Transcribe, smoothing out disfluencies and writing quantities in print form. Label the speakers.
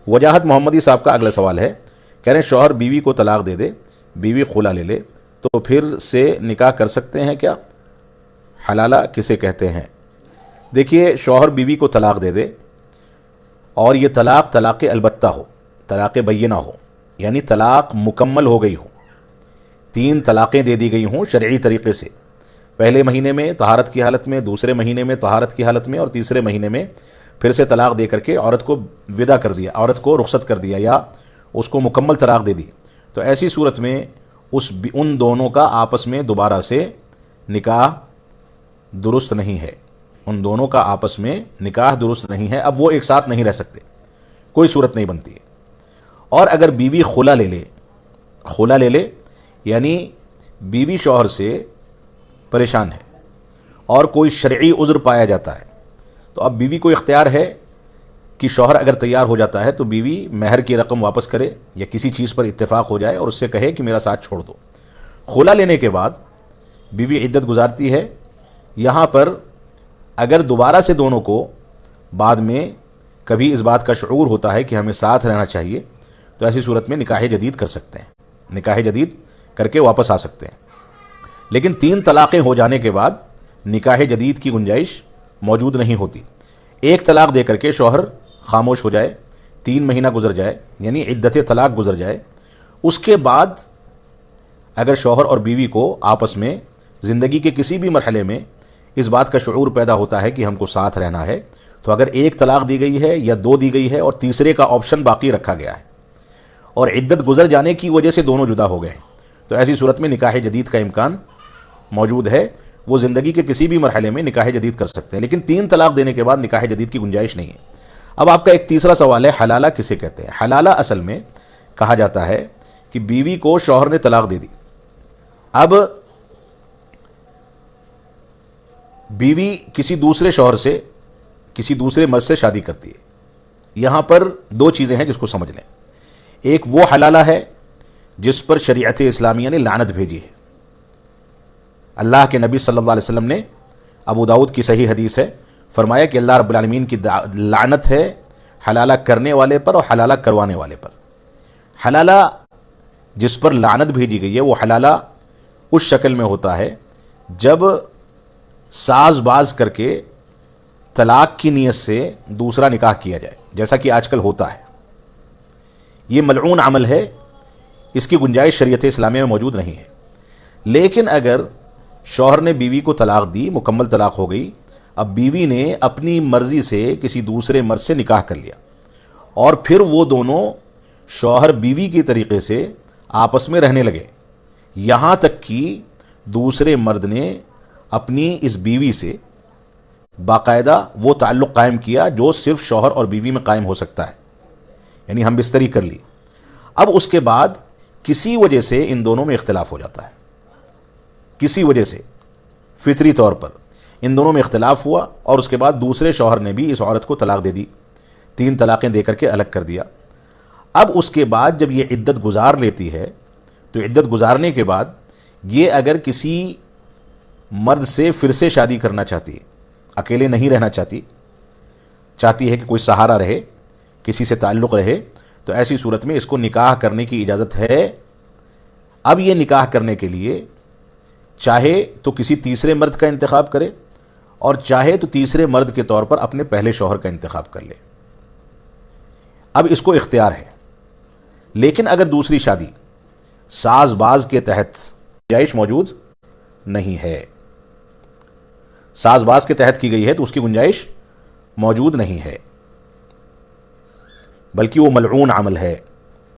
Speaker 1: وجاہت محمدی صاحب کا اگلا سوال ہے، کہہ رہے ہیں شوہر بیوی کو طلاق دے دے، بیوی خلا لے لے تو پھر سے نکاح کر سکتے ہیں کیا؟ حلالہ کسے کہتے ہیں؟ دیکھیے، شوہر بیوی کو طلاق دے دے اور یہ طلاق طلاق البتہ ہو، طلاق بینہ ہو، یعنی طلاق مکمل ہو گئی ہو، 3 طلاقیں دے دی گئی ہوں شرعی طریقے سے، پہلے مہینے میں طہارت کی حالت میں، دوسرے مہینے میں طہارت کی حالت میں، اور تیسرے مہینے میں پھر سے طلاق دے کر کے عورت کو ودا کر دیا، عورت کو رخصت کر دیا یا اس کو مکمل طلاق دے دی، تو ایسی صورت میں ان دونوں کا آپس میں دوبارہ سے نکاح درست نہیں ہے، ان دونوں کا آپس میں نکاح درست نہیں ہے، اب وہ ایک ساتھ نہیں رہ سکتے، کوئی صورت نہیں بنتی ہے۔ اور اگر بیوی خلا لے لے یعنی بیوی شوہر سے پریشان ہے اور کوئی شرعی عذر پایا جاتا ہے، تو اب بیوی کو اختیار ہے کہ شوہر اگر تیار ہو جاتا ہے تو بیوی مہر کی رقم واپس کرے یا کسی چیز پر اتفاق ہو جائے اور اس سے کہے کہ میرا ساتھ چھوڑ دو۔ خلا لینے کے بعد بیوی عدت گزارتی ہے، یہاں پر اگر دوبارہ سے دونوں کو بعد میں کبھی اس بات کا شعور ہوتا ہے کہ ہمیں ساتھ رہنا چاہیے، تو ایسی صورت میں نکاح جدید کر سکتے ہیں، نکاح جدید کر کے واپس آ سکتے ہیں۔ لیکن 3 طلاقیں ہو جانے کے بعد نکاح جدید کی گنجائش موجود نہیں ہوتی۔ ایک طلاق دے کر کے شوہر خاموش ہو جائے، 3 مہینہ گزر جائے یعنی عدت طلاق گزر جائے، اس کے بعد اگر شوہر اور بیوی کو آپس میں زندگی کے کسی بھی مرحلے میں اس بات کا شعور پیدا ہوتا ہے کہ ہم کو ساتھ رہنا ہے، تو اگر ایک طلاق دی گئی ہے یا 2 دی گئی ہے اور تیسرے کا آپشن باقی رکھا گیا ہے اور عدت گزر جانے کی وجہ سے دونوں جدا ہو گئے ہیں، تو ایسی صورت میں نکاح جدید کا امکان موجود ہے، وہ زندگی کے کسی بھی مرحلے میں نکاح جدید کر سکتے ہیں، لیکن 3 طلاق دینے کے بعد نکاح جدید کی گنجائش نہیں ہے۔ اب آپ کا ایک تیسرا سوال ہے، حلالہ کسے کہتے ہیں؟ حلالہ اصل میں کہا جاتا ہے کہ بیوی کو شوہر نے طلاق دے دی، اب بیوی کسی دوسرے شوہر سے، کسی دوسرے مرد سے شادی کرتی ہے، یہاں پر 2 چیزیں ہیں جس کو سمجھ لیں۔ ایک وہ حلالہ ہے جس پر شریعت اسلامیہ نے لعنت بھیجی ہے، اللہ کے نبی صلی اللہ علیہ وسلم نے، ابو داؤد کی صحیح حدیث ہے، فرمایا کہ اللہ رب العالمین کی لعنت ہے حلالہ کرنے والے پر اور حلالہ کروانے والے پر۔ حلالہ جس پر لعنت بھیجی گئی ہے وہ حلالہ اس شکل میں ہوتا ہے جب ساز باز کر کے طلاق کی نیت سے دوسرا نکاح کیا جائے، جیسا کہ آج کل ہوتا ہے۔ یہ ملعون عمل ہے، اس کی گنجائش شریعت اسلامیہ میں موجود نہیں ہے۔ لیکن اگر شوہر نے بیوی کو طلاق دی، مکمل طلاق ہو گئی، اب بیوی نے اپنی مرضی سے کسی دوسرے مرد سے نکاح کر لیا اور پھر وہ دونوں شوہر بیوی کے طریقے سے آپس میں رہنے لگے، یہاں تک کہ دوسرے مرد نے اپنی اس بیوی سے باقاعدہ وہ تعلق قائم کیا جو صرف شوہر اور بیوی میں قائم ہو سکتا ہے، یعنی ہم بستری کر لی۔ اب اس کے بعد کسی وجہ سے ان دونوں میں اختلاف ہو جاتا ہے، کسی وجہ سے فطری طور پر ان دونوں میں اختلاف ہوا اور اس کے بعد دوسرے شوہر نے بھی اس عورت کو طلاق دے دی، 3 طلاقیں دے کر کے الگ کر دیا۔ اب اس کے بعد جب یہ عدت گزار لیتی ہے تو عدت گزارنے کے بعد یہ اگر کسی مرد سے پھر سے شادی کرنا چاہتی ہے، اکیلے نہیں رہنا چاہتی ہے کہ کوئی سہارا رہے، کسی سے تعلق رہے، تو ایسی صورت میں اس کو نکاح کرنے کی اجازت ہے۔ اب یہ نکاح کرنے کے لیے چاہے تو کسی تیسرے مرد کا انتخاب کرے اور چاہے تو تیسرے مرد کے طور پر اپنے پہلے شوہر کا انتخاب کر لے، اب اس کو اختیار ہے۔ لیکن اگر دوسری شادی ساز باز کے تحت گنجائش موجود نہیں ہے، ساز باز کے تحت کی گئی ہے تو اس کی گنجائش موجود نہیں ہے، بلکہ وہ ملعون عمل ہے۔